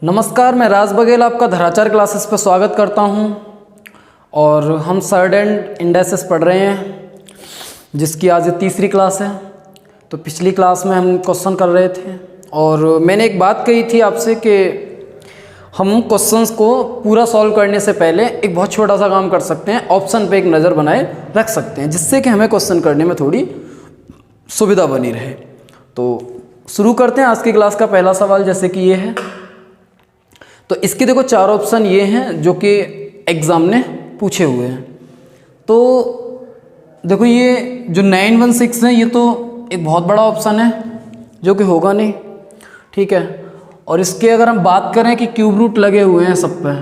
नमस्कार, मैं राज बघेल आपका धराचार क्लासेस पर स्वागत करता हूं। और हम सर्ड एंड इंडेक्सेस पढ़ रहे हैं, जिसकी आज ये तीसरी क्लास है। तो पिछली क्लास में हम क्वेश्चन कर रहे थे और मैंने एक बात कही थी आपसे कि हम क्वेश्चंस को पूरा सॉल्व करने से पहले एक बहुत छोटा सा काम कर सकते हैं, ऑप्शन पे एक नज़र बनाए रख सकते हैं, जिससे कि हमें क्वेश्चन करने में थोड़ी सुविधा बनी रहे। तो शुरू करते हैं आज की क्लास का पहला सवाल, जैसे कि ये है। तो इसके देखो चार ऑप्शन ये हैं जो कि एग्ज़ाम ने पूछे हुए हैं। तो देखो ये जो 916 है, ये तो एक बहुत बड़ा ऑप्शन है जो कि होगा नहीं, ठीक है। और इसके अगर हम बात करें कि क्यूब रूट लगे हुए हैं सब पे,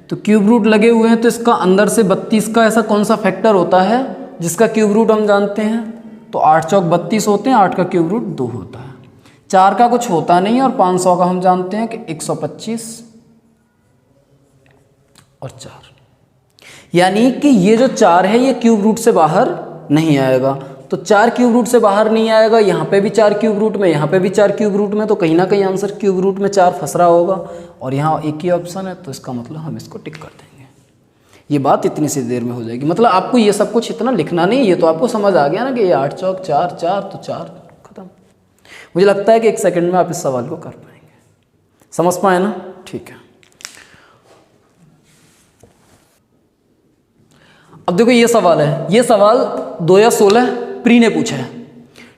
तो क्यूब रूट लगे हुए हैं, तो इसका अंदर से 32 का ऐसा कौन सा फैक्टर होता है जिसका क्यूब रूट हम जानते हैं? तो 8 चौक 32 होते हैं, 8 का क्यूब रूट 2 होता है। 4 का कुछ होता नहीं, और 500 का हम जानते हैं कि 125 और 4, यानी कि ये जो 4 है ये क्यूब रूट से बाहर नहीं आएगा। तो 4 क्यूब रूट से बाहर नहीं आएगा, यहाँ पे भी 4 क्यूब रूट में, यहाँ पे भी 4 क्यूब रूट में, तो कहीं ना कहीं आंसर क्यूब रूट में 4 फंस रहा होगा। और यहाँ एक ही ऑप्शन है, तो इसका मतलब हम इसको टिक कर देंगे। ये बात इतनी सी देर में हो जाएगी। मतलब आपको ये सब कुछ इतना लिखना नहीं, ये तो आपको समझ आ गया ना कि ये 8 चौक 4 4, तो 4 खत्म। मुझे लगता है कि 1 सेकेंड में आप इस सवाल को कर पाएंगे। समझ पाए ना? ठीक है। अब देखो ये सवाल है, ये सवाल 2016 प्री ने पूछा है,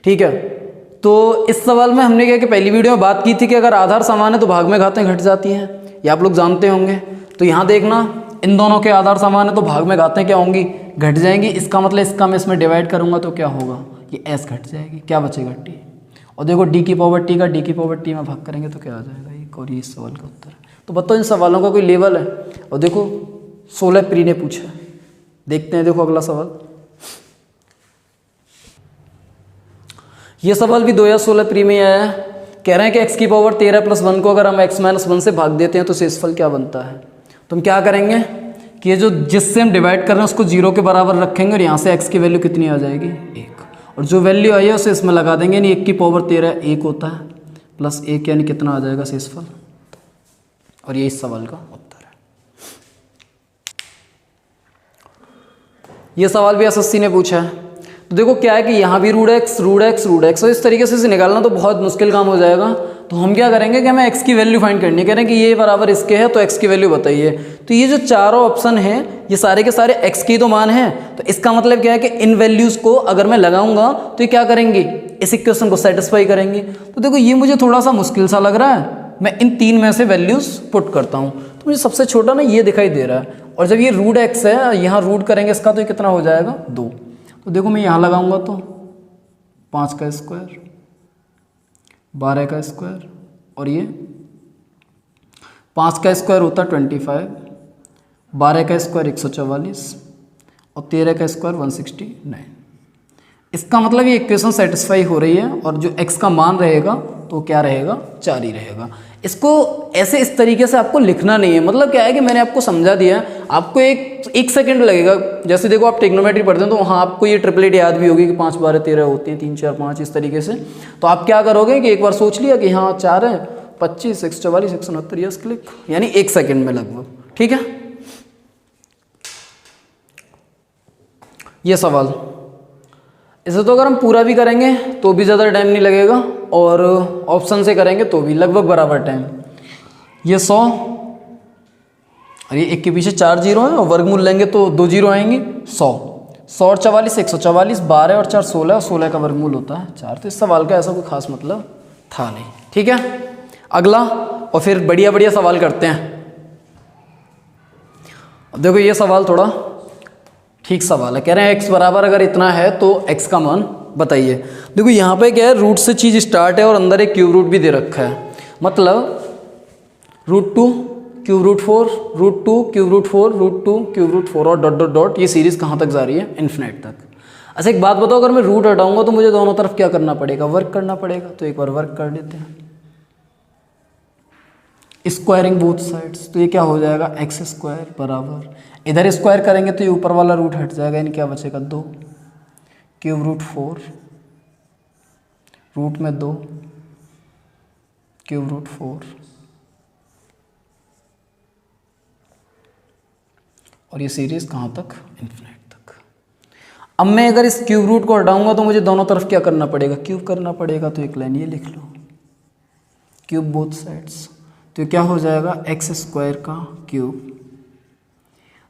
ठीक है। तो इस सवाल में हमने क्या कि पहली वीडियो में बात की थी कि अगर आधार समान है तो भाग में घातें घट जाती हैं, ये आप लोग जानते होंगे। तो यहाँ देखना, इन दोनों के आधार समान है तो भाग में घातें क्या होंगी? घट जाएंगी। इसका मतलब इसका मैं इसमें डिवाइड करूँगा तो क्या होगा? ये एस घट जाएगी, क्या बचेगा? टी। और देखो डी की पावर टी का डी की पावर टी में भाग करेंगे तो क्या आ जाएगा? एक। और ये इस सवाल का उत्तर है। तो बताओ इन सवालों का कोई लेवल है? और देखो 16 प्री ने पूछा है। देखते हैं, देखो अगला सवाल। ये सवाल भी 2016 प्री में आया है। कह रहे हैं कि x की पावर 13 + 1 को अगर हम x - 1 से भाग देते हैं तो शेषफल क्या बनता है? तो हम क्या करेंगे कि ये जो जिससे हम डिवाइड कर रहे हैं उसको 0 के बराबर रखेंगे, और यहाँ से x की वैल्यू कितनी आ जाएगी? 1। और जो वैल्यू आई है उसे इसमें लगा देंगे, यानी 1 की पावर 13 1 होता है, प्लस 1 यानी कितना आ जाएगा शेषफल? और ये इस सवाल का उत्तर है। ये सवाल भी एसएससी ने पूछा है। तो देखो क्या है कि यहाँ भी root x root x root x, और इस तरीके से इसे निकालना तो बहुत मुश्किल काम हो जाएगा। तो हम क्या करेंगे कि हमें एक्स की वैल्यू फाइंड करनी है। कह रहे हैं कि ये बराबर इसके है, तो एक्स की वैल्यू बताइए। तो ये जो चारों ऑप्शन हैं ये सारे के सारे एक्स की तो मान है। तो इसका मतलब क्या है कि इन वैल्यूज़ को अगर मैं लगाऊंगा तो ये क्या करेंगे? इस इक्वेशन को सेटिस्फाई करेंगे। तो देखो ये मुझे थोड़ा सा मुश्किल सा लग रहा है। मैं इन 3 में से वैल्यूज़ पुट करता हूँ, तो मुझे सबसे छोटा ना ये दिखाई दे रहा है। और जब ये रूट एक्स है, यहाँ रूट करेंगे इसका, तो ये कितना हो जाएगा? 2। तो देखो मैं यहाँ लगाऊंगा तो 5 का स्क्वायर, 12 का स्क्वायर, और ये 5 का स्क्वायर होता है 25, 12 का स्क्वायर 144, और 13 का स्क्वायर 169। इसका मतलब ये इक्वेशन सेटिस्फाई हो रही है, और जो x का मान रहेगा तो क्या रहेगा? 4 ही रहेगा। इसको ऐसे इस तरीके से आपको लिखना नहीं है। मतलब क्या है कि मैंने आपको समझा दिया है, आपको एक सेकंड लगेगा। जैसे देखो आप ट्रिग्नोमेट्री पढ़ते हैं तो वहाँ आपको ये ट्रिपलेट याद भी होगी कि 5 12 13 होती हैं, 3 4 5 इस तरीके से। तो आप क्या करोगे कि एक बार सोच लिया कि हाँ 4 है, 25 144 169, यस क्लिक, यानी 1 सेकेंड में लगभग, ठीक है। ये सवाल इसे तो अगर हम पूरा भी करेंगे तो भी ज़्यादा टाइम नहीं लगेगा, और ऑप्शन से करेंगे तो भी लगभग बराबर टाइम। ये 100, और ये 1 के पीछे 4 जीरो हैं, और वर्गमूल लेंगे तो 2 जीरो आएंगे। 100 100 और 44 144, 12 और 4 16, और 16 का वर्गमूल होता है 4। तो इस सवाल का ऐसा कोई खास मतलब था नहीं, ठीक है। अगला, और फिर बढ़िया बढ़िया सवाल करते हैं। अब देखो ये सवाल थोड़ा ठीक सवाल है। कह रहे हैं x बराबर अगर इतना है तो x का मान बताइए। देखो यहाँ पे क्या है, रूट से चीज़ स्टार्ट है और अंदर एक क्यूब रूट भी दे रखा है। मतलब √2 cube root 4 √2 cube root 4 √2 cube root 4, और डॉट डॉट डॉट, ये सीरीज़ कहाँ तक जा रही है? इन्फिनिट तक। अच्छा एक बात बताओ, अगर मैं रूट हटाऊंगा तो मुझे दोनों तरफ क्या करना पड़ेगा? वर्क करना पड़ेगा। तो एक बार वर्क कर लेते हैं, स्क्वायरिंग बोथ साइड्स। तो ये क्या हो जाएगा? x² बराबर, इधर स्क्वायर करेंगे तो ये ऊपर वाला रूट हट जाएगा, यानी क्या बचेगा? 2 क्यूब रूट 4 रूट में 2 क्यूब रूट 4 और ये सीरीज कहाँ तक, इन्फिनिट तक। अब मैं अगर इस क्यूब रूट को हटाऊंगा तो मुझे दोनों तरफ क्या करना पड़ेगा, क्यूब करना पड़ेगा। तो एक लाइन ये लिख लो, क्यूब बोथ साइड्स। तो क्या हो जाएगा, एक्स स्क्वायर का क्यूब,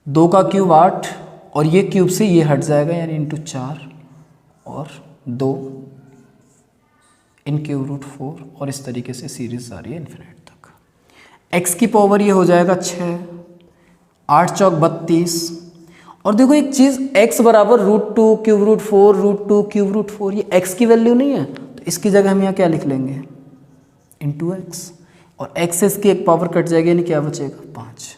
2 का क्यूब 8, और ये क्यूब से ये हट जाएगा यानी इंटू 4 और 2 इन क्यूब रूट 4, और इस तरीके से सीरीज आ रही है इन्फिनिट तक। x की पावर ये हो जाएगा 6, 8 चौक 32। और देखो एक चीज़, x बराबर √2 क्यूब रूट 4 √2 क्यूब रूट 4, ये x की वैल्यू नहीं है, तो इसकी जगह हम यहाँ क्या लिख लेंगे, इंटू एक्स, और x से इसकी एक पावर कट जाएगी यानी क्या बचेगा, 5।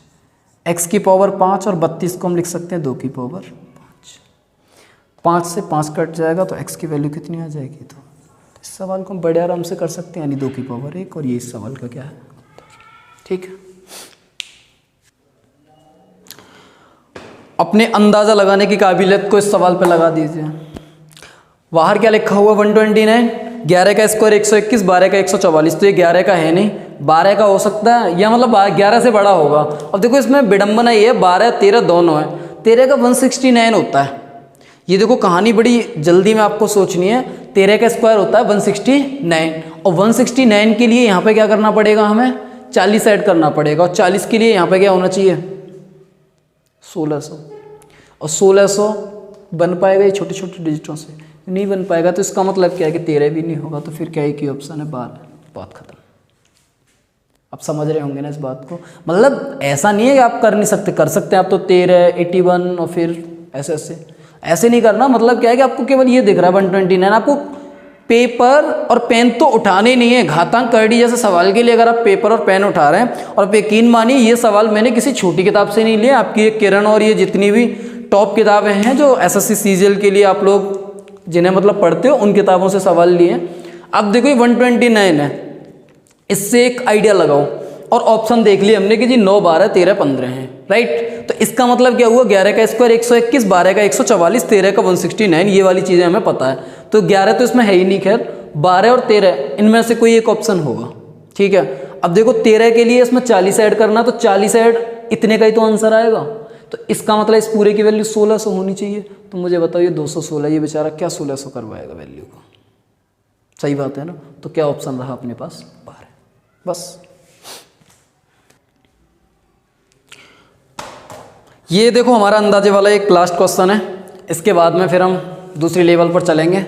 x की पावर 5 और 32 को हम लिख सकते हैं 2 की पावर 5। 5 से 5 कट जाएगा तो x की वैल्यू कितनी आ जाएगी। तो इस सवाल को हम बड़े आराम से कर सकते हैं, यानी 2 की पावर 1, और ये इस सवाल का क्या है, उत्तर। ठीक है, अपने अंदाज़ा लगाने की काबिलियत को इस सवाल पे लगा दीजिए। बाहर क्या लिखा हुआ, 129, 11 का स्क्वायर 121, 12 का 144। तो ये 11 का है नहीं, 12 का हो सकता है, या मतलब 11 से बड़ा होगा। अब देखो इसमें विडंबना ये है, 12 13 दोनों है, 13 का 169 होता है। ये देखो कहानी बड़ी जल्दी में आपको सोचनी है। 13 का स्क्वायर होता है 169, और 169 के लिए यहाँ पे क्या करना पड़ेगा, हमें 40 ऐड करना पड़ेगा, और 40 के लिए यहाँ पे क्या होना चाहिए, 1600। और 1600 बन पाएगा ये छोटे छोटे डिजिटों से, नहीं बन पाएगा। तो इसका मतलब क्या है कि 13 भी नहीं होगा, तो फिर क्या एक ही ऑप्शन है, 12। बात खत्म। आप समझ रहे होंगे ना इस बात को, मतलब ऐसा नहीं है कि आप कर नहीं सकते, कर सकते हैं आप तो 13, 81 और फिर ऐसे नहीं करना। मतलब क्या है कि आपको केवल ये दिख रहा है 129, आपको पेपर और पेन तो उठाने नहीं है। घातांक करड़ी जैसे सवाल के लिए अगर आप पेपर और पेन उठा रहे हैं, और यकीन मानिए ये सवाल मैंने किसी छोटी किताब से नहीं लिया, आपकी एक किरण और ये जितनी भी टॉप किताबें हैं जो एसएससी सीजीएल के लिए आप लोग जिन्हें मतलब पढ़ते हो, उन किताबों से सवाल लिए। अब देखो ये 129 है, इससे एक आइडिया लगाओ, और ऑप्शन देख लिए हमने कि जी 9, 12, 13, 15 हैं, राइट। तो इसका मतलब क्या हुआ, 11 का स्क्वायर 121, 12 का 144, 13 का 169, ये वाली चीज़ें हमें पता है। तो 11 तो इसमें है ही नहीं, खैर 12 और 13 इनमें से कोई एक ऑप्शन होगा, ठीक है। अब देखो 13 के लिए इसमें 40 ऐड करना, तो 40 ऐड इतने का ही तो आंसर आएगा। तो इसका मतलब इस पूरे की वैल्यू 1600 होनी चाहिए। तो मुझे बताइए 216, ये बेचारा क्या 1600 करवाएगा वैल्यू को, सही बात है ना। तो क्या ऑप्शन रहा अपने पास, 12, बस। ये देखो हमारा अंदाजे वाला एक लास्ट क्वेश्चन है, इसके बाद में फिर हम दूसरी लेवल पर चलेंगे।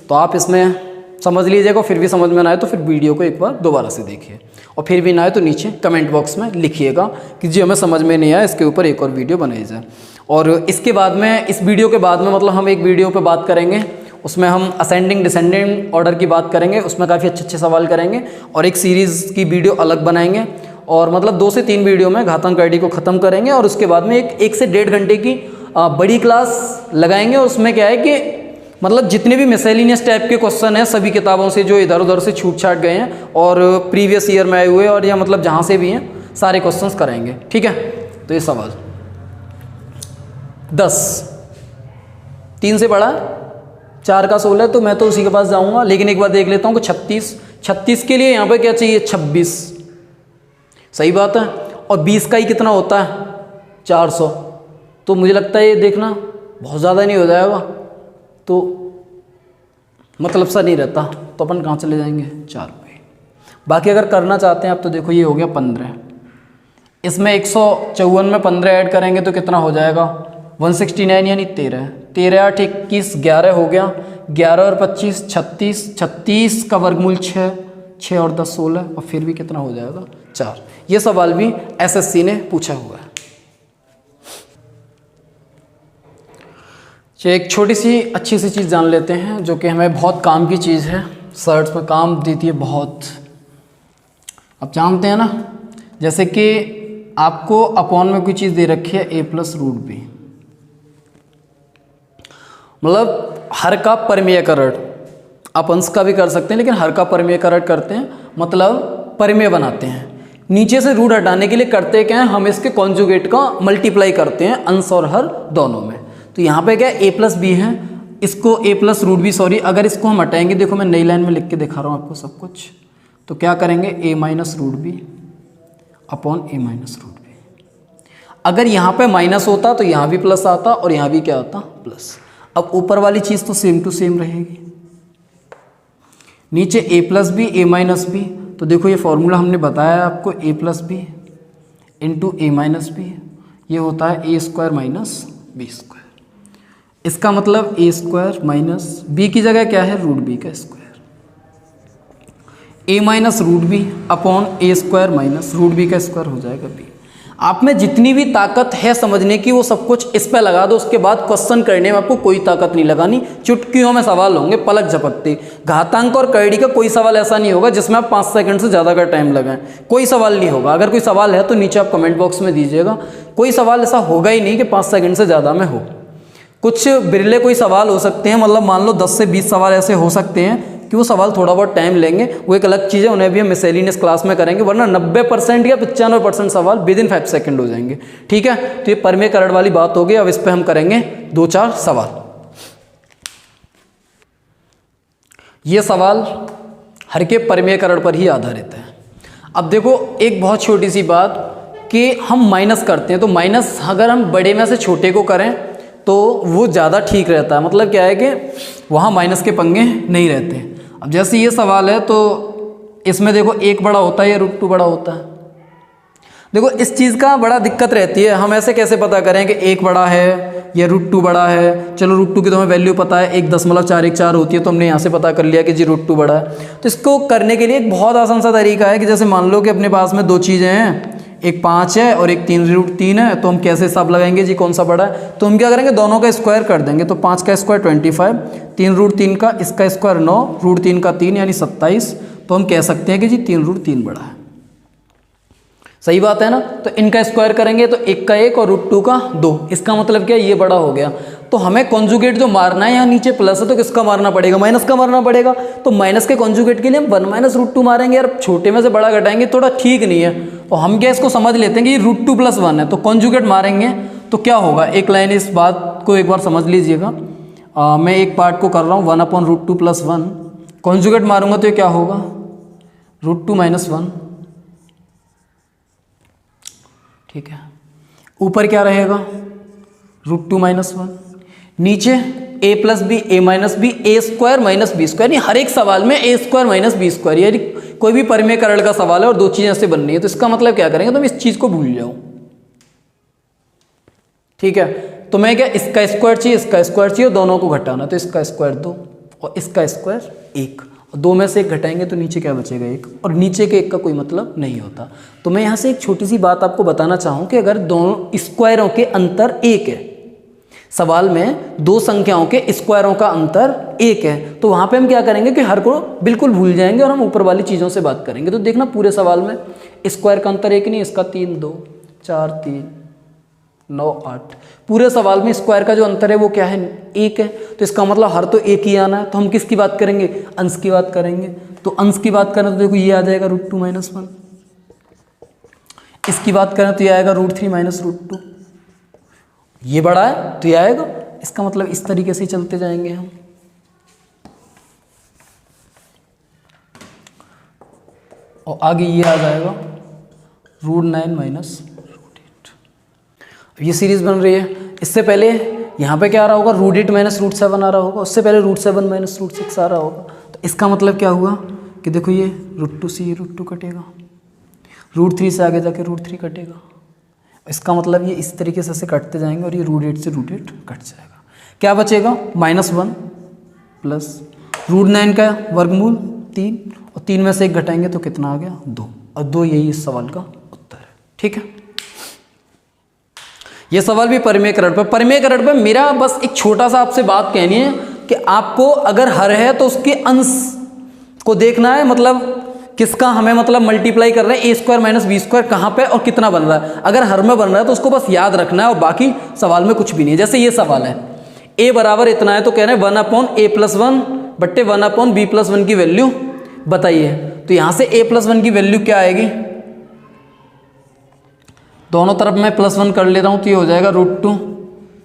तो आप इसमें समझ लीजिएगा, फिर भी समझ में ना आए तो फिर वीडियो को एक बार दोबारा से देखिए, और फिर भी ना आए तो नीचे कमेंट बॉक्स में लिखिएगा कि जी हमें समझ में नहीं आया, इसके ऊपर एक और वीडियो बनाई जाए। और इसके बाद में, इस वीडियो के बाद में मतलब हम एक वीडियो पे बात करेंगे, उसमें हम असेंडिंग डिसेंडिंग ऑर्डर की बात करेंगे, उसमें काफ़ी अच्छे अच्छे सवाल करेंगे, और एक सीरीज़ की वीडियो अलग बनाएंगे, और मतलब 2 से 3 वीडियो में घातांक आईडी को ख़त्म करेंगे। और उसके बाद में एक से 1.5 घंटे की बड़ी क्लास लगाएंगे। उसमें क्या है कि मतलब जितने भी मिसलेनियस टाइप के क्वेश्चन हैं सभी किताबों से, जो इधर उधर से छूट छाट गए हैं और प्रीवियस ईयर में आए हुए, और या मतलब जहाँ से भी हैं सारे क्वेश्चंस कराएंगे, ठीक है। तो ये सवाल 10, 3 से बड़ा, 4 का 16, तो मैं तो उसी के पास जाऊँगा। लेकिन एक बार देख लेता हूँ कि 36 के लिए यहाँ पर क्या चाहिए, 26, सही बात है। और 20 का ही कितना होता है, 400। तो मुझे लगता है ये देखना बहुत ज़्यादा नहीं हो जाएगा, तो मतलब सा नहीं रहता, तो अपन कहाँ चले जाएंगे, 4 पे। बाकी अगर करना चाहते हैं आप तो देखो ये हो गया 15, इसमें 154 में 15 ऐड करेंगे तो कितना हो जाएगा, 169 यानी 13, 13 8 21, 11 हो गया, 11 और 25 36, 36 का वर्गमूल 6, 6 और 10 16, और फिर भी कितना हो जाएगा, 4। ये सवाल भी एसएससी ने पूछा हुआ है। एक छोटी सी अच्छी सी चीज़ जान लेते हैं जो कि हमें बहुत काम की चीज़ है, सर्च में काम देती है बहुत। आप जानते हैं ना, जैसे कि आपको अपॉन में कोई चीज़ दे रखी है a+√b, मतलब हर का परमेयकरण, आप अंश का भी कर सकते हैं लेकिन हर का परमेयकरण करते हैं, मतलब परमेय बनाते हैं। नीचे से रूट हटाने के लिए करते क्या है, हम इसके कॉन्जुगेट का मल्टीप्लाई करते हैं अंश और हर दोनों में। तो यहाँ पे क्या a+b है, इसको a+√b, सॉरी, अगर इसको हम हटाएंगे, देखो मैं नई लाइन में लिख के दिखा रहा हूँ आपको सब कुछ, तो क्या करेंगे, a-√b अपॉन a-√b। अगर यहाँ पे माइनस होता तो यहाँ भी प्लस आता और यहाँ भी क्या आता, प्लस। अब ऊपर वाली चीज़ तो सेम टू सेम रहेगी, नीचे a plus B A minus B. तो देखो ये फॉर्मूला हमने बताया आपको, a plus B into A minus B, ये होता है A square minus B square. इसका मतलब ए स्क्वायर माइनस बी की जगह क्या है, रूट बी का स्क्वायर, ए माइनस रूट बी अपॉन ए स्क्वायर माइनस रूट बी का स्क्वायर हो जाएगा बी। आप में जितनी भी ताकत है समझने की वो सब कुछ इस पे लगा दो, उसके बाद क्वेश्चन करने में आपको कोई ताकत नहीं लगानी। चुटकियों में सवाल होंगे पलक झपकते। घातांक और कड़ी का कोई सवाल ऐसा नहीं होगा जिसमें आप 5 सेकंड से ज़्यादा का टाइम लगाएं, कोई सवाल नहीं होगा। अगर कोई सवाल है तो नीचे आप कमेंट बॉक्स में दीजिएगा, कोई सवाल ऐसा होगा ही नहीं कि 5 सेकंड से ज़्यादा में हो। कुछ बिरले कोई सवाल हो सकते हैं, मतलब मान लो 10 से 20 सवाल ऐसे हो सकते हैं कि वो सवाल थोड़ा बहुत टाइम लेंगे, वो एक अलग चीज़ है, उन्हें भी हम मिसलेनियस क्लास में करेंगे। वरना 90% या 95% सवाल विद इन 5 सेकंड हो जाएंगे। ठीक है, तो ये परमेय करण वाली बात होगी। अब इस पर हम करेंगे 2-4 सवाल। ये सवाल हर के परमेय करण पर ही आधारित है। अब देखो एक बहुत छोटी सी बात कि हम माइनस करते हैं, तो माइनस अगर हम बड़े में से छोटे को करें तो वो ज़्यादा ठीक रहता है। मतलब क्या है कि वहाँ माइनस के पंगे नहीं रहते। अब जैसे ये सवाल है तो इसमें देखो एक बड़ा होता है या √2 बड़ा होता है। देखो इस चीज़ का बड़ा दिक्कत रहती है, हम ऐसे कैसे पता करें कि एक बड़ा है या √2 बड़ा है। चलो √2 की तो हमें वैल्यू पता है, 1.414 होती है, तो हमने यहाँ से पता कर लिया कि जी √2 बड़ा है। तो इसको करने के लिए एक बहुत आसान सा तरीका है कि जैसे मान लो कि अपने पास में 2 चीज़ें हैं, एक 5 है और एक 3√3 है, तो हम कैसे हिसाब लगाएंगे जी कौन सा बड़ा है। तो हम क्या करेंगे, दोनों का स्क्वायर कर देंगे। तो 5 का स्क्वायर 25, 3√3 का इसका स्क्वायर 9, √3 का 3 यानी 27। तो हम कह सकते हैं कि जी 3√3 बड़ा है। सही बात है ना। तो इनका स्क्वायर करेंगे तो 1 का 1 और √2 का 2। इसका मतलब क्या, ये बड़ा हो गया। तो हमें कॉन्जुगेट जो मारना है, यहाँ नीचे प्लस है तो किसका मारना पड़ेगा, माइनस का मारना पड़ेगा। तो माइनस के कॉन्जुगेट के लिए हम 1 - √2 मारेंगे। यार छोटे में से बड़ा घटाएंगे, थोड़ा ठीक नहीं है। तो हम क्या इसको समझ लेते हैं कि ये √2 + 1 है, तो कॉन्जुगेट मारेंगे तो क्या होगा। एक लाइन इस बात को एक बार समझ लीजिएगा। मैं एक पार्ट को कर रहा हूँ, 1/√2 + 1। कॉन्जुगेट मारूंगा तो ये क्या होगा, √2 - 1। ठीक है, ऊपर क्या रहेगा, √2 - 1। नीचे a + b a - b a² - b²। यानी हर एक सवाल में a² - b²। यानी कोई भी परमेय करण का सवाल है और 2 चीज़ें ऐसे बननी है, तो इसका मतलब क्या करेंगे, तुम इस चीज़ को भूल जाओ। ठीक है, तो मैं क्या, इसका स्क्वायर चाहिए, इसका स्क्वायर चाहिए, दोनों को घटाना। तो इसका स्क्वायर 2 और इसका स्क्वायर 1, और 2 में से 1 घटाएंगे तो नीचे क्या बचेगा, 1। और नीचे के 1 का कोई मतलब नहीं होता। तो मैं यहाँ से एक छोटी सी बात आपको बताना चाहूँ कि अगर दोनों स्क्वायरों के अंतर 1 है, सवाल में 2 संख्याओं के स्क्वायरों का अंतर 1 है, तो वहाँ पे हम क्या करेंगे कि हर को बिल्कुल भूल जाएंगे और हम ऊपर वाली चीज़ों से बात करेंगे। तो देखना पूरे सवाल में स्क्वायर का अंतर 1 नहीं, इसका 3 2 4 3 9 8। पूरे सवाल में स्क्वायर का जो अंतर है वो क्या है, 1 है। तो इसका मतलब हर तो 1 ही आना है। तो हम किसकी बात करेंगे, अंश की बात करेंगे। तो अंश की बात करें तो देखो ये आ जाएगा √2 - 1। इसकी बात करें तो ये आएगा √3 - √2। ये बड़ा है तो ये आएगा। इसका मतलब इस तरीके से चलते जाएंगे हम। और आगे ये आ जाएगा √9 - √8। ये सीरीज बन रही है। इससे पहले यहाँ पे क्या आ रहा होगा, √8 - √7 आ रहा होगा। उससे पहले √7 - √6 आ रहा होगा। तो इसका मतलब क्या हुआ कि देखो ये √2 से ये √2 कटेगा, √3 से आगे जाके √3 कटेगा। इसका मतलब ये इस तरीके से कटते जाएंगे और ये √8 से √8 कट जाएगा। क्या बचेगा, -1 प्लस √9 का वर्गमूल 3, और 3 में से 1 घटाएंगे तो कितना आ गया, 2। और 2 यही इस सवाल का उत्तर है। ठीक है, ये सवाल भी परमेय करण पर। परमेय करण पर मेरा बस एक छोटा सा आपसे बात कहनी है कि आपको अगर हर है तो उसके अंश को देखना है। मतलब किसका हमें मतलब मल्टीप्लाई कर रहे हैं, a² - b² कहाँ पे और कितना बन रहा है। अगर हर में बन रहा है तो उसको बस याद रखना है और बाकी सवाल में कुछ भी नहीं है। जैसे ये सवाल है, a बराबर इतना है तो कह रहे हैं 1/a + 1 बट्टे 1/b + 1 की वैल्यू बताइए। तो यहाँ से a + 1 की वैल्यू क्या आएगी, दोनों तरफ मैं +1 कर ले रहा हूँ तो ये हो जाएगा √2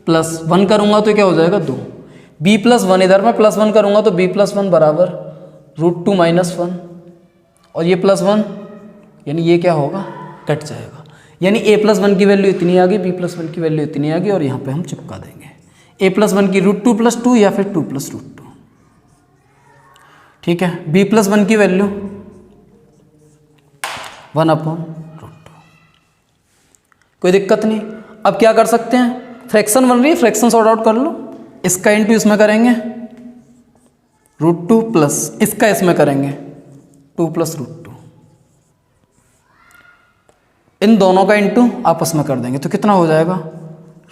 + 1 करूँगा तो क्या हो जाएगा 2। b + 1 इधर मैं +1 करूँगा तो b + 1 बराबर √2 - 1, और ये +1 यानी ये क्या होगा, कट जाएगा। यानी a+1 की वैल्यू इतनी आ गई, b+1 की वैल्यू इतनी आ गई और यहाँ पे हम चिपका देंगे a+1 की √2+2 या फिर 2+√2। ठीक है, b+1 की वैल्यू 1/√2। कोई दिक्कत नहीं। अब क्या कर सकते हैं, फ्रैक्शन बन रही है, फ्रैक्शन सॉर्ट आउट कर लो। इसका इंटू इसमें करेंगे √2 प्लस इसका इसमें करेंगे 2+√2। इन दोनों का इंटू आपस में कर देंगे तो कितना हो जाएगा,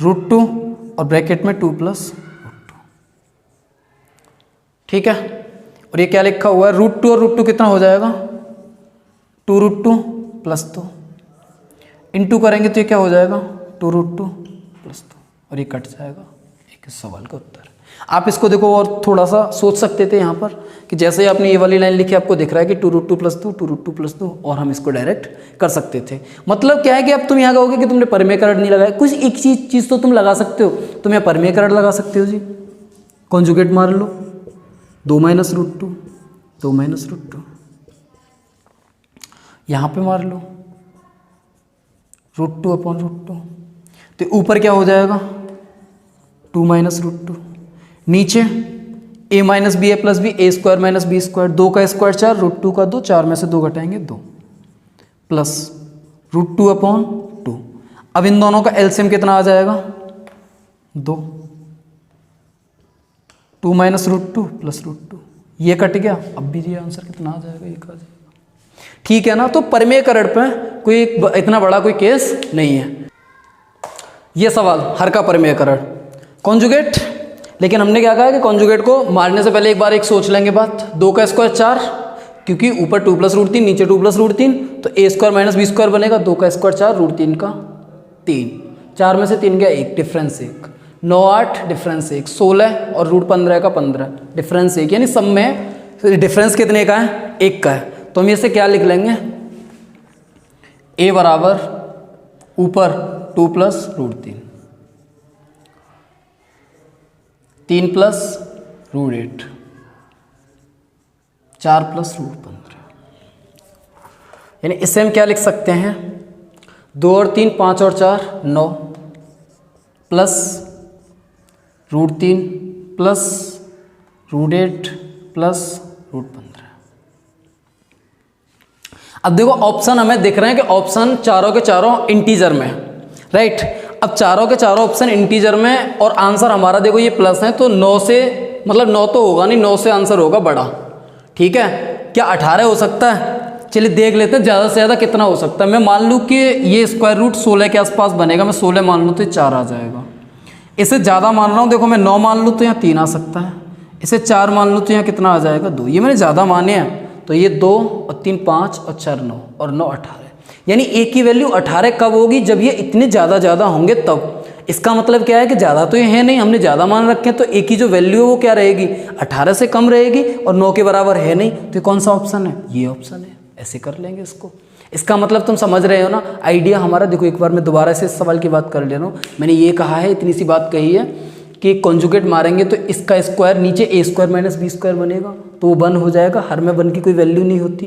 √2 और ब्रैकेट में 2+√2। ठीक है, और ये क्या लिखा हुआ है, √2 और √2 कितना हो जाएगा, 2√2 + 2 इंटू करेंगे तो ये क्या हो जाएगा, 2√2 + 2 और ये कट जाएगा। एक इस सवाल का उत्तर। आप इसको देखो और थोड़ा सा सोच सकते थे यहाँ पर कि जैसे ही आपने ये वाली लाइन लिखी आपको दिख रहा है कि 2√2 + 2 2√2 + 2 और हम इसको डायरेक्ट कर सकते थे। मतलब क्या है कि अब तुम यहाँ कहोगे कि तुमने परमेयकरण नहीं लगाया, कुछ एक चीज़ तो तुम लगा सकते हो, तुम यहाँ परमेयकरण लगा सकते हो जी, कॉन्जुगेट मार लो 2 - √2 2 - √2, यहाँ पे मार लो √2/√2, तो ऊपर क्या हो जाएगा 2 - √2, नीचे a - b a + b a² - b², 2 का स्क्वायर 4, √2 का 2, 4 में से 2 घटाएंगे 2 प्लस √2/2। अब इन दोनों का एलसीएम कितना आ जाएगा 2, 2 - √2 + √2, ये कट गया। अब भी ये आंसर कितना आ जाएगा, 1 आ जाएगा। ठीक है ना, तो परमेयकरण पे कोई इतना बड़ा कोई केस नहीं है। ये सवाल हर का परमेयकरण कॉन्जुगेट, लेकिन हमने क्या कहा कि कॉन्जुगेट को मारने से पहले एक बार एक सोच लेंगे बात। 2 का स्क्वायर 4, क्योंकि ऊपर 2+√3 नीचे 2+√3, तो a² - b² बनेगा। 2 का स्क्वायर 4, √3 का 3, 4 में से 3 गया 1, डिफरेंस 1, 9 8 डिफरेंस 1, 16 और √15 का 15 डिफरेंस 1, यानी सब में डिफरेंस कितने का है, 1 का है। तो हम इसे क्या लिख लेंगे, a बराबर ऊपर 2+√3 3 + √8 4 + √15, यानी इसे हम क्या लिख सकते हैं, 2 और 3 5 और 4 9 प्लस √3 प्लस √8 प्लस √15। अब देखो ऑप्शन हमें दिख रहे हैं कि ऑप्शन चारों के चारों इंटीजर में, राइट। अब चारों के चारों ऑप्शन इंटीजर में और आंसर हमारा देखो ये प्लस है, तो 9 से मतलब 9 तो होगा नहीं, 9 से आंसर होगा बड़ा। ठीक है, क्या 18 हो सकता है, चलिए देख लेते हैं ज़्यादा से ज़्यादा कितना हो सकता है। मैं मान लूँ कि ये स्क्वायर रूट 16 के आसपास बनेगा, मैं 16 मान लूँ तो ये 4 आ जाएगा। इसे ज़्यादा मान रहा हूँ, देखो मैं 9 मान लूँ तो यहाँ 3 आ सकता है, इसे 4 मान लूँ तो यहाँ कितना आ जाएगा 2, ये मैंने ज़्यादा माने हैं, तो ये 2 और 3 5 और 4 9 और 9 18, यानी a की वैल्यू 18 कब होगी, जब ये इतने ज़्यादा होंगे तब। इसका मतलब क्या है कि ज़्यादा तो ये है नहीं, हमने ज़्यादा मान रखे हैं, तो a की जो वैल्यू है वो क्या रहेगी, 18 से कम रहेगी और 9 के बराबर है नहीं, तो कौन सा ऑप्शन है, ये ऑप्शन है। ऐसे कर लेंगे इसको। इसका मतलब तुम समझ रहे हो ना आइडिया हमारा। देखो एक बार मैं दोबारा से इस सवाल की बात कर ले रहा हूँ। मैंने ये कहा है, इतनी सी बात कही है कि कॉन्जुगेट मारेंगे तो इसका स्क्वायर नीचे a² - b² बनेगा, तो वो 1 हो जाएगा। हर में 1 की कोई वैल्यू नहीं होती।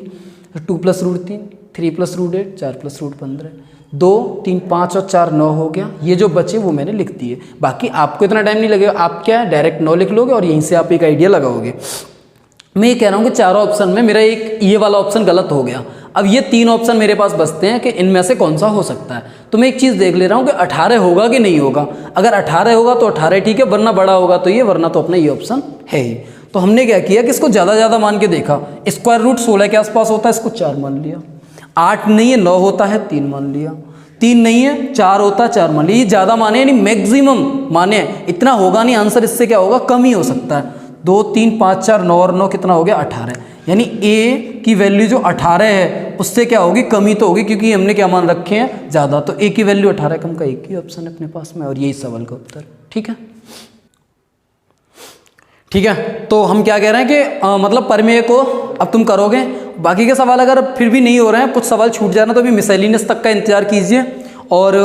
2 + √3 3 + √8 4 + √15 2 3 5 और 4 9 हो गया। ये जो बचे वो मैंने लिख दिए, बाकी आपको इतना टाइम नहीं लगेगा, आप क्या है डायरेक्ट 9 लिख लोगे और यहीं से आप एक आइडिया लगाओगे। मैं ये कह रहा हूँ कि चारों ऑप्शन में मेरा एक ये वाला ऑप्शन गलत हो गया। अब ये 3 ऑप्शन मेरे पास बचते हैं कि इनमें से कौन सा हो सकता है। तो मैं एक चीज़ देख ले रहा हूँ कि 18 होगा कि नहीं होगा। अगर 18 होगा तो 18 ठीक है, वरना बड़ा होगा तो ये, वरना तो अपना ये ऑप्शन है ही। तो हमने क्या किया कि इसको ज़्यादा मान के देखा। स्क्वायर रूट 16 के आसपास होता है, इसको 4 मान लिया। 8 नहीं है 9 होता है 3 मान लिया। 3 नहीं है 4 होता है 4 मान लिया। ये ज़्यादा माने यानी मैक्सिमम माने, इतना होगा नहीं आंसर, इससे क्या होगा कम ही हो सकता है। 2 3 5 4 9 और 9 कितना हो गया 18, यानी a की वैल्यू जो 18 है उससे क्या होगी कमी तो होगी, क्योंकि हमने क्या मान रखे हैं ज़्यादा। तो a की वैल्यू 18 कम का एक ही ऑप्शन है अपने पास में, और यही सवाल का उत्तर। ठीक है, ठीक है। तो हम क्या कह रहे हैं कि मतलब प्रमेय को अब तुम करोगे। बाकी के सवाल अगर फिर भी नहीं हो रहे हैं, कुछ सवाल छूट जाना, तो अभी मिसैलिनियस तक का इंतजार कीजिए, और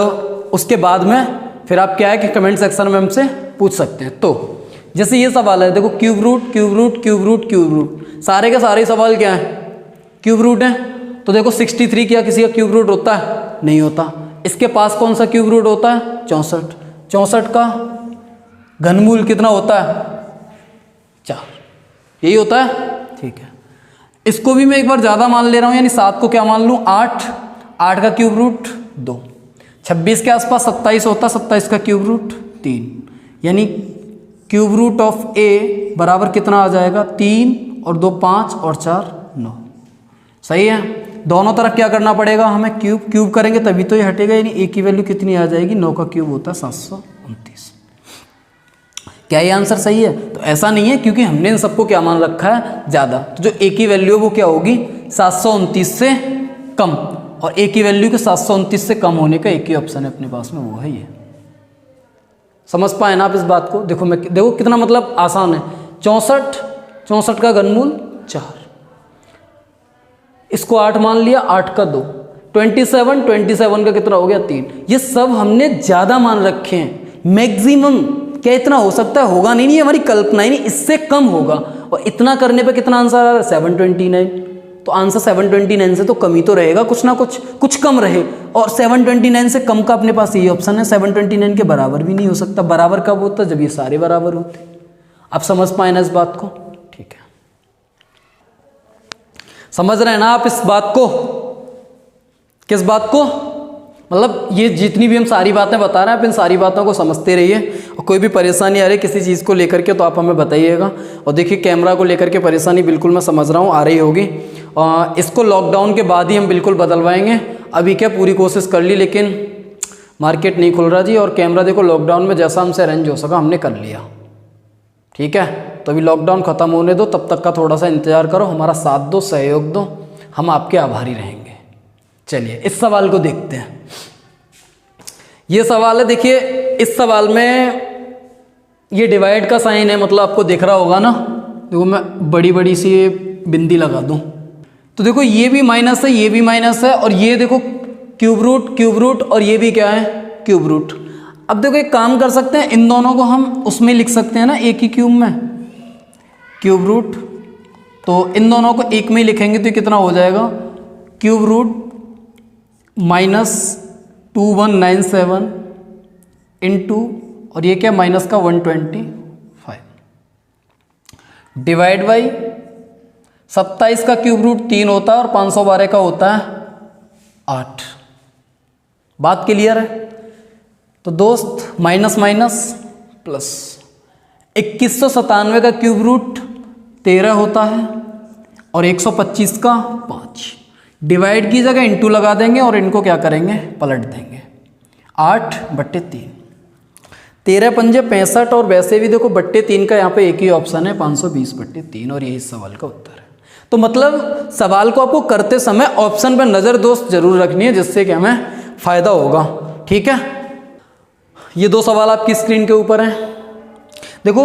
उसके बाद में फिर आप क्या है कि कमेंट सेक्शन में हमसे पूछ सकते हैं। तो जैसे ये सवाल है, देखो cube root cube root cube root cube root, सारे के सारे सवाल क्या हैं क्यूब रूट हैं। तो देखो 63 क्या किसी का क्यूब रूट होता है, नहीं होता। इसके पास कौन सा क्यूब रूट होता है? 64। 64 का घनमूल कितना होता है? 4। यही होता है, ठीक है। इसको भी मैं एक बार ज़्यादा मान ले रहा हूँ, यानी 7 को क्या मान लूँ? 8। 8 का क्यूब रूट 2। 26 के आसपास 27 होता, 27 का क्यूब रूट 3, यानी क्यूब रूट ऑफ ए बराबर कितना आ जाएगा? 3 और 2 5 और 4 9। सही है। दोनों तरफ क्या करना पड़ेगा हमें? क्यूब करेंगे तभी तो ये हटेगा, यानी ए की वैल्यू कितनी आ जाएगी? 9 का क्यूब होता है 729। क्या ये आंसर सही है? तो ऐसा नहीं है, क्योंकि हमने इन सबको क्या मान रखा है? ज़्यादा। तो जो ए की वैल्यू है वो क्या होगी? 729 से कम, और ए की वैल्यू के 729 से कम होने का एक ही ऑप्शन है अपने पास में, वो है ये। समझ पाए ना आप इस बात को? देखो कितना मतलब आसान है। 64 का घनमूल 4, इसको 8 मान लिया, 8 का 2, 27 का कितना हो गया? 3। ये सब हमने ज़्यादा मान रखे हैं। मैक्सिमम क्या इतना हो सकता है? होगा नहीं, ये हमारी कल्पना ही नहीं, इससे कम होगा। और इतना करने पे कितना आंसर आ रहा है? 729। तो आंसर 729 से तो कम ही तो रहेगा, कुछ ना कुछ कम रहे। और 729 से कम का अपने पास यही ऑप्शन है। 729 के बराबर भी नहीं हो सकता। बराबर कब होता? जब ये सारे बराबर होते। आप समझ पाए ना इस बात को? ठीक है, समझ रहे हैं ना आप इस बात को? किस बात को? मतलब ये जितनी भी हम सारी बातें बता रहे हैं, आप इन सारी बातों को समझते रहिए, और कोई भी परेशानी आ रही है किसी चीज़ को लेकर के तो आप हमें बताइएगा। और देखिए कैमरा को लेकर के परेशानी बिल्कुल मैं समझ रहा हूँ आ रही होगी, इसको लॉकडाउन के बाद ही हम बिल्कुल बदलवाएंगे। अभी क्या पूरी कोशिश कर ली, लेकिन मार्केट नहीं खुल रहा जी, और कैमरा देखो लॉकडाउन में जैसा हमसे अरेंज हो सका हमने कर लिया। ठीक है, तो अभी लॉकडाउन ख़त्म होने दो, तब तक का थोड़ा सा इंतज़ार करो, हमारा साथ दो, सहयोग दो, हम आपके आभारी रहेंगे। चलिए इस सवाल को देखते हैं। ये सवाल है, देखिए इस सवाल में ये डिवाइड का साइन है, मतलब आपको दिख रहा होगा ना। देखो मैं बड़ी बड़ी सी बिंदी लगा दूं, तो देखो ये भी माइनस है, ये भी माइनस है, और ये देखो क्यूब रूट, और ये भी क्या है? Cube root. अब देखो एक काम कर सकते हैं, इन दोनों को हम उसमें लिख सकते हैं ना, एक ही क्यूब में, क्यूब रूट। तो इन दोनों को एक में ही लिखेंगे तो कितना हो जाएगा? क्यूब रूट माइनस 2197 इंटू, और ये क्या माइनस का 125 डिवाइड बाई 27 का क्यूब रूट 3 होता है, और 512 का होता है 8। बात क्लियर है? तो दोस्त माइनस माइनस प्लस, 2197 का क्यूब रूट 13 होता है, और 125 का 5। डिवाइड की जगह इंटू लगा देंगे, और इनको क्या करेंगे? पलट देंगे। 8/3, 13 पंजे 65, और वैसे भी देखो बट्टे 3 का यहाँ पे एक ही ऑप्शन है, 520/3, और यही सवाल का उत्तर है। तो मतलब सवाल को आपको करते समय ऑप्शन पर नज़र दोस्त जरूर रखनी है, जिससे कि हमें फ़ायदा होगा। ठीक है, ये दो सवाल आपकी स्क्रीन के ऊपर हैं। देखो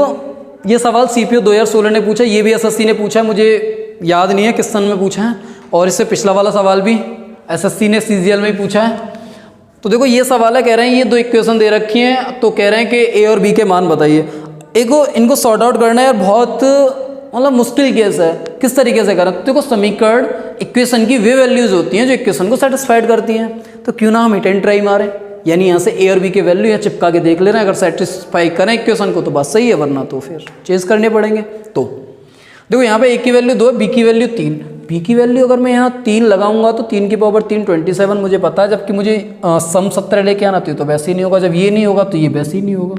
ये सवाल CPO 2016 ने पूछा, ये भी SSC ने पूछा है, मुझे याद नहीं है किस सन में पूछा है, और इससे पिछला वाला सवाल भी SSC ने CGL में ही पूछा है। तो देखो ये सवाल है, कह रहे हैं ये दो इक्वेशन दे रखी हैं, तो कह रहे हैं कि A और B के मान बताइए। इनको सॉर्ट आउट करना है, बहुत मतलब मुश्किल केस है। किस तरीके से करें? तो देखो समीकरण इक्वेशन की वे वैल्यूज होती हैं जो इक्वेशन को सेटिस्फाइड करती हैं, तो क्यों ना हम हिट एंड ट्राई मारें, यानी यहाँ से A और B के वैल्यू यहाँ चिपका के देख ले रहे हैं, अगर सेटिस्फाई करें इक्वेशन को तो बात सही है, वरना तो फिर चेंज करने पड़ेंगे। तो देखो यहाँ पे A की वैल्यू 2, B की वैल्यू 3, B की वैल्यू अगर मैं यहाँ 3 लगाऊंगा तो 3 की पावर 3 27 मुझे पता है, जबकि मुझे सम 17 लेके आना तो वैसे ही नहीं होगा, जब ये नहीं होगा तो ये वैसे ही नहीं होगा।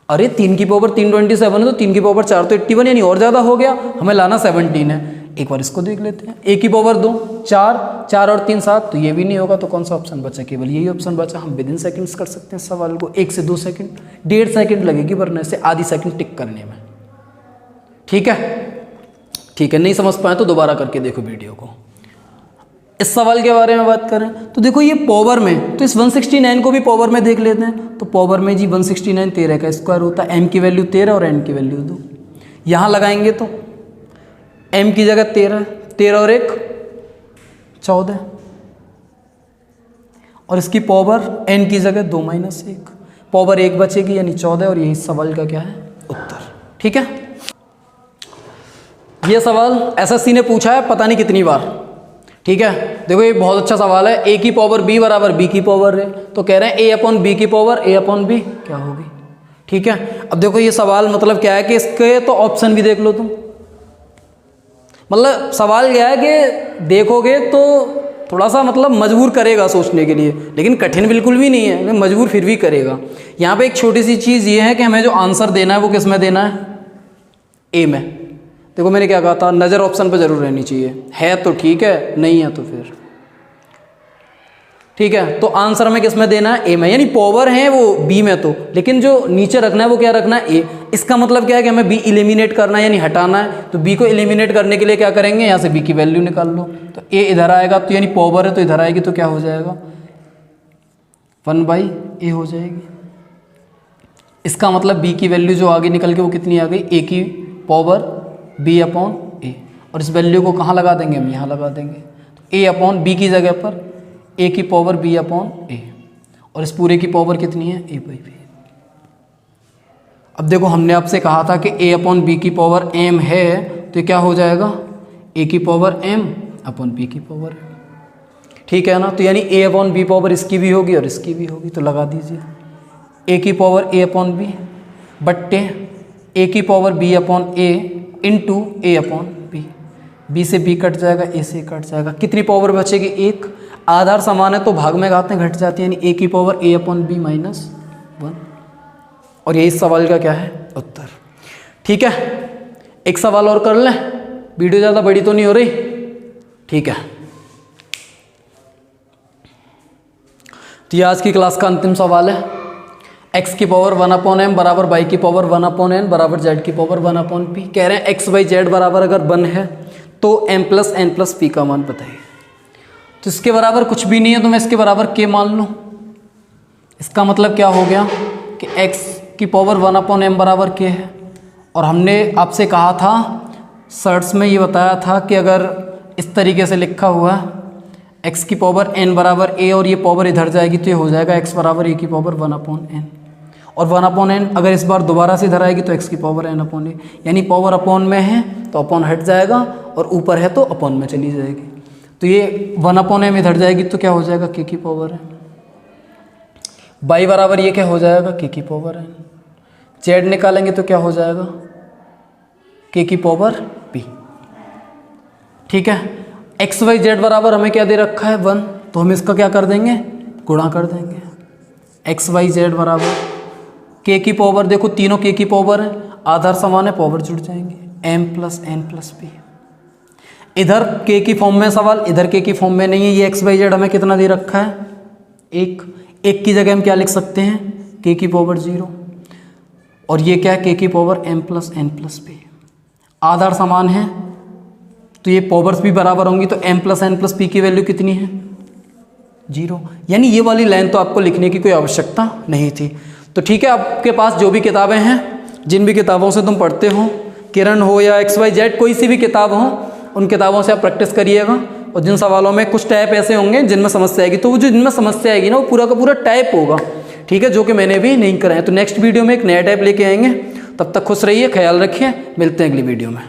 अरे 3 की पावर 3 27 है, तो 3 की पावर 4 तो 81, यानी और ज़्यादा हो गया, हमें लाना 17 है। एक बार इसको देख लेते हैं। A की पावर 2 4, 4 और 3 7, तो ये भी नहीं होगा, तो कौन सा ऑप्शन बचा? केवल यही ऑप्शन बचा। हम विदिन सेकंड्स कर सकते हैं सवाल को, 1 से 2 सेकंड, 1.5 सेकंड लगेगी वरना से आधी सेकंड टिक करने में। ठीक है, ठीक है, नहीं समझ पाए तो दोबारा करके देखो वीडियो को। इस सवाल के बारे में बात करें तो देखो ये पावर में, तो इस 169 को भी पावर में देख लेते हैं। तो पावर में जी 169 13 का स्क्वायर होता है, m की वैल्यू 13 और n की वैल्यू 2। यहाँ लगाएंगे तो m की जगह 13 और 1 14, और इसकी पावर n की जगह 2 - 1, पावर 1 बचेगी यानी 14, और यही सवाल का क्या है? उत्तर। ठीक है, ये सवाल SSC ने पूछा है पता नहीं कितनी बार, ठीक है, देखो ये बहुत अच्छा सवाल है। ए की पावर बी बराबर बी की पावर है, तो कह रहे हैं ए अपॉन बी की पावर ए अपॉन बी क्या होगी। ठीक है, अब देखो ये सवाल मतलब क्या है कि इसके तो ऑप्शन भी देख लो तुम। मतलब सवाल क्या है कि देखोगे तो थोड़ा सा मतलब मजबूर करेगा सोचने के लिए, लेकिन कठिन बिल्कुल भी नहीं है, लेकिन मजबूर फिर भी करेगा। यहाँ पे एक छोटी सी चीज़ ये है कि हमें जो आंसर देना है वो किस में देना है, ए में। देखो मैंने क्या कहा था, नज़र ऑप्शन पर जरूर रहनी चाहिए, है तो ठीक है, नहीं है तो फिर ठीक है। तो आंसर हमें किस में देना है, ए में, यानी पावर है वो बी में तो, लेकिन जो नीचे रखना है वो क्या रखना है, ए। इसका मतलब क्या है कि हमें बी एलिमिनेट करना है यानी हटाना है, तो बी को एलिमिनेट करने के लिए क्या करेंगे, यहाँ से बी की वैल्यू निकाल लो, तो ए इधर आएगा, तो यानी पावर है तो इधर आएगी, तो क्या हो जाएगा 1/a हो जाएगी। इसका मतलब बी की वैल्यू जो आगे निकल के वो कितनी आ गई, ए की पावर बी अपॉन ए, और इस वैल्यू को कहाँ लगा देंगे, हम यहाँ लगा देंगे, तो ए अपॉन बी की जगह पर ए की पावर बी अपॉन ए, और इस पूरे की पावर कितनी है, a/b। अब देखो हमने आपसे कहा था कि a अपॉन बी की पावर m है, तो ये क्या हो जाएगा, a की पावर m अपॉन b की पावर। ठीक है ना, तो यानी a अपॉन बी पावर इसकी भी होगी और इसकी भी होगी, तो लगा दीजिए a की पावर a अपॉन बी बट्टे a की power b upon a into a upon B. b से b कट जाएगा, a से कट जाएगा, कितनी पावर बचेगी, एक। आधार समान है तो भाग में घातें घट जाती है, यानी a की पावर a अपॉन बी -1, और यही इस सवाल का क्या है, उत्तर। ठीक है, एक सवाल और कर लें, वीडियो ज़्यादा बड़ी तो नहीं हो रही। ठीक है, तो ये आज की क्लास का अंतिम सवाल है। x की पावर 1/m बराबर y की पावर 1/n बराबर z की पावर 1/p। कह रहे हैं x बाई जेड बराबर अगर 1 है तो m plus n plus p का मान बताइए। तो इसके बराबर कुछ भी नहीं है तो मैं इसके बराबर k मान लूँ। इसका मतलब क्या हो गया कि x की पावर 1/m बराबर k है, और हमने आपसे कहा था सर्ट्स में ये बताया था कि अगर इस तरीके से लिखा हुआ है x की पावर n बराबर a और ये पावर इधर जाएगी तो ये हो जाएगा x बराबर a की पावर 1/n, और 1/n अगर इस बार दोबारा से इधर आएगी तो x की पावर n/a, यानी पावर अपॉन में है तो अपॉन हट जाएगा और ऊपर है तो अपॉन में चली जाएगी। तो ये 1/m इधर जाएगी तो क्या हो जाएगा, k की पावर n। y बराबर ये क्या हो जाएगा, k की पावर n। z निकालेंगे तो क्या हो जाएगा, k की पावर p। ठीक है, x y z बराबर हमें क्या दे रखा है 1, तो हम इसका क्या कर देंगे, गुणा कर देंगे। x y z बराबर k की पावर, देखो तीनों k की पावर है, आधार समान है, पावर जुड़ जाएंगे, m plus n plus p। इधर k की फॉर्म में सवाल, इधर k की फॉर्म में नहीं है। ये x y z हमें कितना दे रखा है, एक की जगह हम क्या लिख सकते हैं, k की पावर 0, और ये क्या है, k की power m plus n plus p। आधार समान है तो ये पावर्स भी बराबर होंगी, तो m plus n plus p की वैल्यू कितनी है, 0। यानी ये वाली लाइन तो आपको लिखने की कोई आवश्यकता नहीं थी। तो ठीक है, आपके पास जो भी किताबें हैं, जिन भी किताबों से तुम पढ़ते हो, किरण हो या XYZ कोई सी भी किताब हो, उन किताबों से आप प्रैक्टिस करिएगा। और जिन सवालों में कुछ टाइप ऐसे होंगे जिनमें समस्या आएगी, तो वो जो जिनमें समस्या आएगी ना वो पूरा का पूरा टाइप होगा, ठीक है, जो कि मैंने भी नहीं कराया। तो नेक्स्ट वीडियो में एक नया टाइप लेके आएंगे, तब तक खुश रहिए, ख्याल रखिए, मिलते हैं अगली वीडियो में।